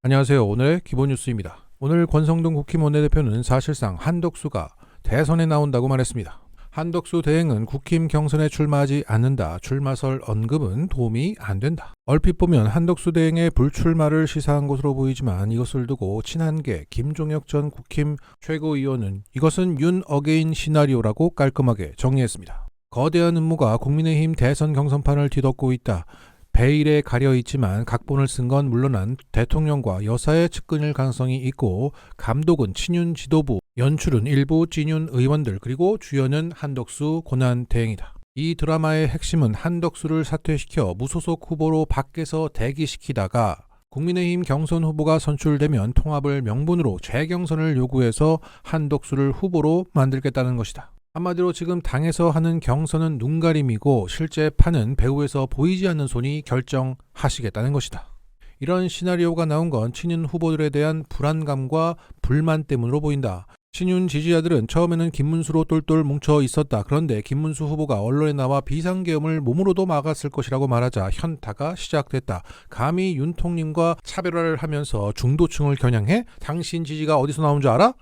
안녕하세요. 오늘의 기본 뉴스입니다. 오늘 권성동 국힘 원내대표는 사실상 한덕수가 대선에 나온다고 말했습니다. 한덕수 대행은 국힘 경선에 출마하지 않는다. 출마설 언급은 도움이 안 된다. 얼핏 보면 한덕수 대행의 불출마를 시사한 것으로 보이지만 이것을 두고 친한계 김종혁 전 국힘 최고위원은 이것은 윤 어게인 시나리오라고 깔끔하게 정리했습니다. 거대한 음모가 국민의힘 대선 경선판을 뒤덮고 있다. 베일에 가려 있지만 각본을 쓴 건 물론한 대통령과 여사의 측근일 가능성이 있고 감독은 친윤 지도부, 연출은 일부 진윤 의원들 그리고 주연은 한덕수 고난대행이다. 이 드라마의 핵심은 한덕수를 사퇴시켜 무소속 후보로 밖에서 대기시키다가 국민의힘 경선 후보가 선출되면 통합을 명분으로 재경선을 요구해서 한덕수를 후보로 만들겠다는 것이다. 한마디로 지금 당에서 하는 경선은 눈가림이고 실제 판은 배후에서 보이지 않는 손이 결정하시겠다는 것이다. 이런 시나리오가 나온 건 친윤 후보들에 대한 불안감과 불만 때문으로 보인다. 친윤 지지자들은 처음에는 김문수로 똘똘 뭉쳐 있었다. 그런데 김문수 후보가 언론에 나와 비상계엄을 몸으로도 막았을 것이라고 말하자 현타가 시작됐다. 감히 윤통님과 차별화를 하면서 중도층을 겨냥해? 당신 지지가 어디서 나온 줄 알아?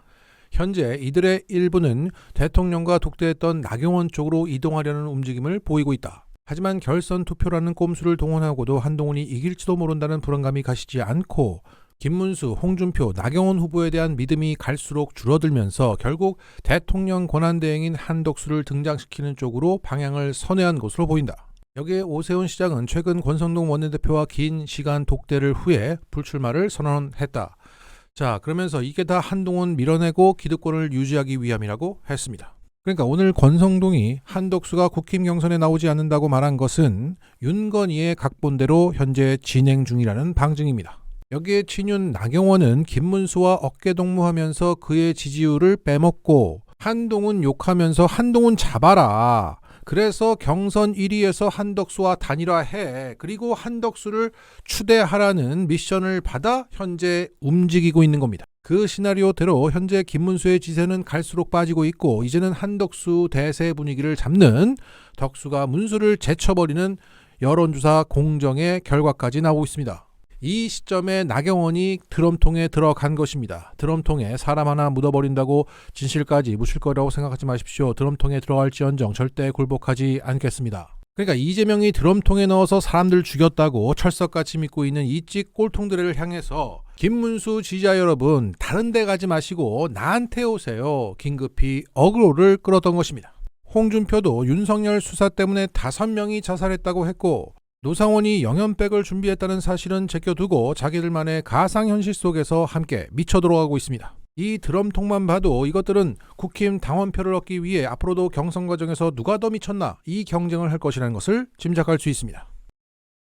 현재 이들의 일부는 대통령과 독대했던 나경원 쪽으로 이동하려는 움직임을 보이고 있다. 하지만 결선 투표라는 꼼수를 동원하고도 한동훈이 이길지도 모른다는 불안감이 가시지 않고 김문수, 홍준표, 나경원 후보에 대한 믿음이 갈수록 줄어들면서 결국 대통령 권한대행인 한덕수를 등장시키는 쪽으로 방향을 선회한 것으로 보인다. 여기에 오세훈 시장은 최근 권성동 원내대표와 긴 시간 독대를 후에 불출마를 선언했다. 자, 그러면서 이게 다 한동훈 밀어내고 기득권을 유지하기 위함이라고 했습니다. 그러니까 오늘 권성동이 한덕수가 국힘 경선에 나오지 않는다고 말한 것은 윤건희의 각본대로 현재 진행 중이라는 방증입니다. 여기에 친윤 나경원은 김문수와 어깨동무하면서 그의 지지율을 빼먹고 한동훈 욕하면서 한동훈 잡아라. 그래서 경선 1위에서 한덕수와 단일화해. 그리고 한덕수를 추대하라는 미션을 받아 현재 움직이고 있는 겁니다. 그 시나리오대로 현재 김문수의 지세는 갈수록 빠지고 있고 이제는 한덕수 대세 분위기를 잡는 덕수가 문수를 제쳐버리는 여론조사 공정의 결과까지 나오고 있습니다. 이 시점에 나경원이 드럼통에 들어간 것입니다. 드럼통에 사람 하나 묻어버린다고 진실까지 묻힐 거라고 생각하지 마십시오. 드럼통에 들어갈지언정 절대 굴복하지 않겠습니다. 그러니까 이재명이 드럼통에 넣어서 사람들 죽였다고 철석같이 믿고 있는 이찍 꼴통들을 향해서 김문수 지지자 여러분 다른 데 가지 마시고 나한테 오세요. 긴급히 어그로를 끌었던 것입니다. 홍준표도 윤석열 수사 때문에 5명이 자살했다고 했고 노상원이 영연백을 준비했다는 사실은 제껴두고 자기들만의 가상현실 속에서 함께 미쳐 들어가고 있습니다. 이 드럼통만 봐도 이것들은 국힘 당원표를 얻기 위해 앞으로도 경선 과정에서 누가 더 미쳤나 이 경쟁을 할 것이라는 것을 짐작할 수 있습니다.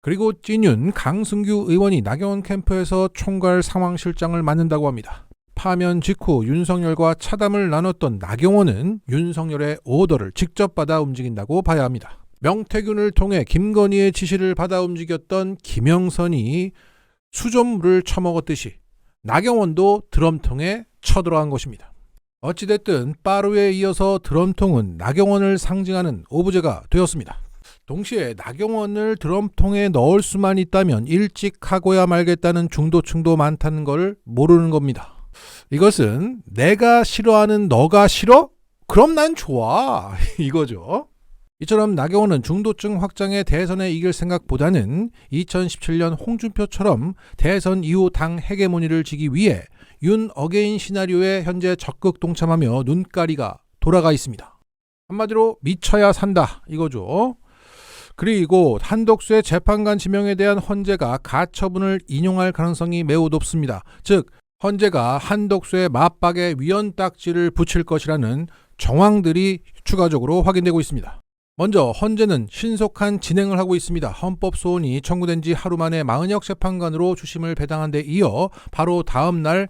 그리고 찐윤 강승규 의원이 나경원 캠프에서 총괄 상황실장을 맡는다고 합니다. 파면 직후 윤석열과 차담을 나눴던 나경원은 윤석열의 오더를 직접 받아 움직인다고 봐야 합니다. 명태균을 통해 김건희의 지시를 받아 움직였던 김영선이 수돗물을 처먹었듯이 나경원도 드럼통에 쳐들어간 것입니다. 어찌됐든 빠루에 이어서 드럼통은 나경원을 상징하는 오브제가 되었습니다. 동시에 나경원을 드럼통에 넣을 수만 있다면 일찍 하고야 말겠다는 중도층도 많다는 걸 모르는 겁니다. 이것은 내가 싫어하는 너가 싫어? 그럼 난 좋아. 이거죠. 이처럼 나경원은 중도층 확장의 대선에 이길 생각보다는 2017년 홍준표처럼 대선 이후 당 헤게모니를 지기 위해 윤 어게인 시나리오에 현재 적극 동참하며 눈가리가 돌아가 있습니다. 한마디로 미쳐야 산다 이거죠. 그리고 한덕수의 재판관 지명에 대한 헌재가 가처분을 인용할 가능성이 매우 높습니다. 즉 헌재가 한덕수의 맞박에 위헌딱지를 붙일 것이라는 정황들이 추가적으로 확인되고 있습니다. 먼저 헌재는 신속한 진행을 하고 있습니다. 헌법소원이 청구된 지 하루 만에 마은혁 재판관으로 주심을 배당한 데 이어 바로 다음 날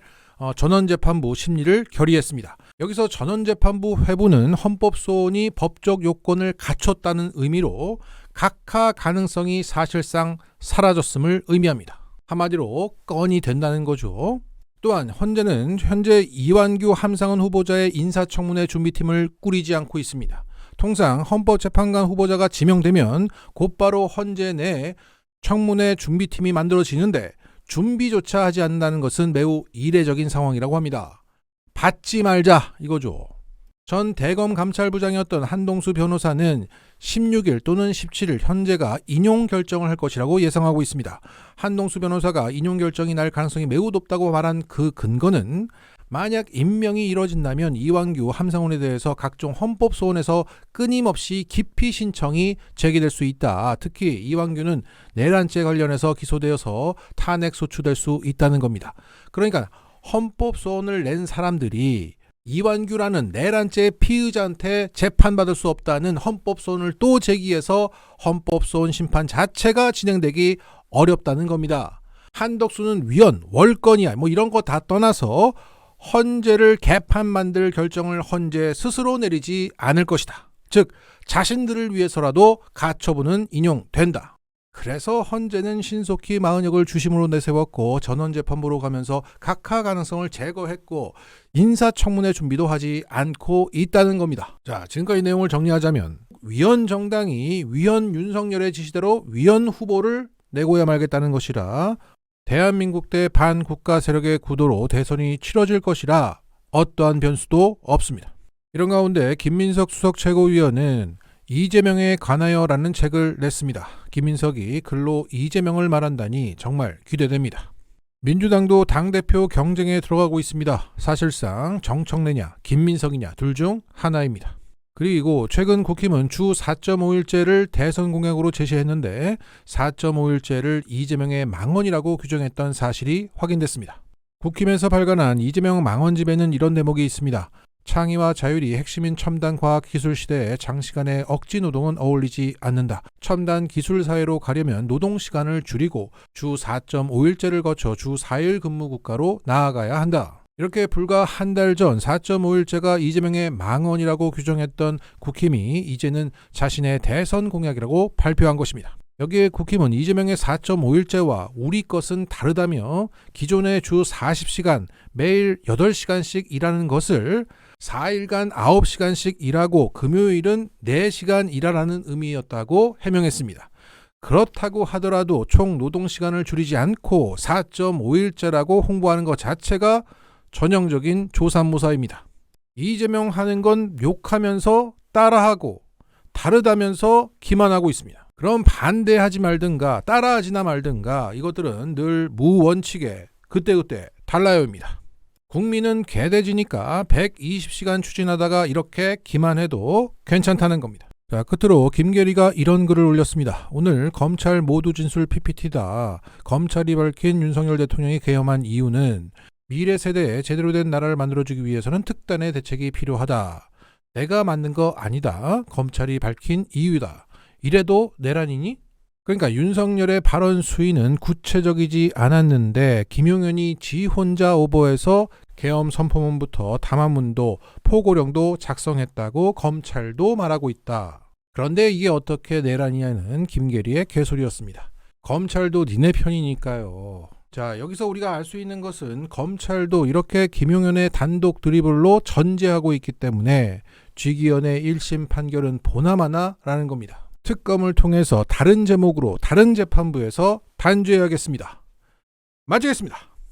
전원재판부 심리를 결의했습니다. 여기서 전원재판부 회부는 헌법소원이 법적 요건을 갖췄다는 의미로 각하 가능성이 사실상 사라졌음을 의미합니다. 한마디로 건이 된다는 거죠. 또한 헌재는 현재 이완규 함상훈 후보자의 인사청문회 준비팀을 꾸리지 않고 있습니다. 통상 헌법재판관 후보자가 지명되면 곧바로 헌재 내에 청문회 준비팀이 만들어지는데 준비조차 하지 않는다는 것은 매우 이례적인 상황이라고 합니다. 받지 말자 이거죠. 전 대검 감찰부장이었던 한동수 변호사는 16일 또는 17일 현재가 인용 결정을 할 것이라고 예상하고 있습니다. 한동수 변호사가 인용 결정이 날 가능성이 매우 높다고 말한 그 근거는 만약 임명이 이뤄진다면 이완규 함상훈에 대해서 각종 헌법소원에서 끊임없이 기피 신청이 제기될 수 있다. 특히 이완규는 내란죄 관련해서 기소되어서 탄핵 소추될 수 있다는 겁니다. 그러니까 헌법소원을 낸 사람들이 이완규라는 내란죄 피의자한테 재판받을 수 없다는 헌법소원을 또 제기해서 헌법소원 심판 자체가 진행되기 어렵다는 겁니다. 한덕수는 위헌, 월권이야 뭐 이런 거 다 떠나서 헌재를 개판 만들 결정을 헌재 스스로 내리지 않을 것이다. 즉 자신들을 위해서라도 가처분은 인용된다. 그래서 헌재는 신속히 마은혁을 주심으로 내세웠고 전원재판부로 가면서 각하 가능성을 제거했고 인사청문회 준비도 하지 않고 있다는 겁니다. 자, 지금까지 내용을 정리하자면 위헌 정당이 위헌 윤석열의 지시대로 위헌 후보를 내고야 말겠다는 것이라 대한민국 대 반국가 세력의 구도로 대선이 치러질 것이라 어떠한 변수도 없습니다. 이런 가운데 김민석 수석 최고위원은 이재명에 관하여라는 책을 냈습니다. 김민석이 글로 이재명을 말한다니 정말 기대됩니다. 민주당도 당대표 경쟁에 들어가고 있습니다. 사실상 정청래냐 김민석이냐 둘 중 하나입니다. 그리고 최근 국힘은 주 4.5일제를 대선 공약으로 제시했는데 4.5일제를 이재명의 망언이라고 규정했던 사실이 확인됐습니다. 국힘에서 발간한 이재명 망언집에는 이런 대목이 있습니다. 창의와 자율이 핵심인 첨단 과학기술 시대에 장시간의 억지 노동은 어울리지 않는다. 첨단 기술 사회로 가려면 노동시간을 줄이고 주 4.5일제를 거쳐 주 4일 근무 국가로 나아가야 한다. 이렇게 불과 한 달 전 4.5일제가 이재명의 망언이라고 규정했던 국힘이 이제는 자신의 대선 공약이라고 발표한 것입니다. 여기에 국힘은 이재명의 4.5일제와 우리 것은 다르다며 기존의 주 40시간 매일 8시간씩 일하는 것을 4일간 9시간씩 일하고 금요일은 4시간 일하라는 의미였다고 해명했습니다. 그렇다고 하더라도 총 노동시간을 줄이지 않고 4.5일제라고 홍보하는 것 자체가 전형적인 조삼모사입니다. 이재명 하는 건 욕하면서 따라하고 다르다면서 기만하고 있습니다. 그럼 반대하지 말든가 따라하지나 말든가 이것들은 늘 무원칙에 그때그때 달라요입니다. 국민은 개돼지니까 120시간 추진하다가 이렇게 기만해도 괜찮다는 겁니다. 자, 끝으로 김계리가 이런 글을 올렸습니다. 오늘 검찰 모두 진술 PPT다. 검찰이 밝힌 윤석열 대통령이 계엄한 이유는 미래 세대에 제대로 된 나라를 만들어주기 위해서는 특단의 대책이 필요하다. 내가 만든 거 아니다. 검찰이 밝힌 이유다. 이래도 내란이니? 그러니까 윤석열의 발언 수위는 구체적이지 않았는데 김용현이 지 혼자 오버해서 계엄 선포문부터 담화문도 포고령도 작성했다고 검찰도 말하고 있다. 그런데 이게 어떻게 내란이냐는 김계리의 개소리였습니다. 검찰도 니네 편이니까요. 자, 여기서 우리가 알 수 있는 것은 검찰도 이렇게 김용현의 단독 드리블로 전제하고 있기 때문에 쥐기현의 1심 판결은 보나마나라는 겁니다. 특검을 통해서 다른 제목으로 다른 재판부에서 단죄해야겠습니다. 마치겠습니다.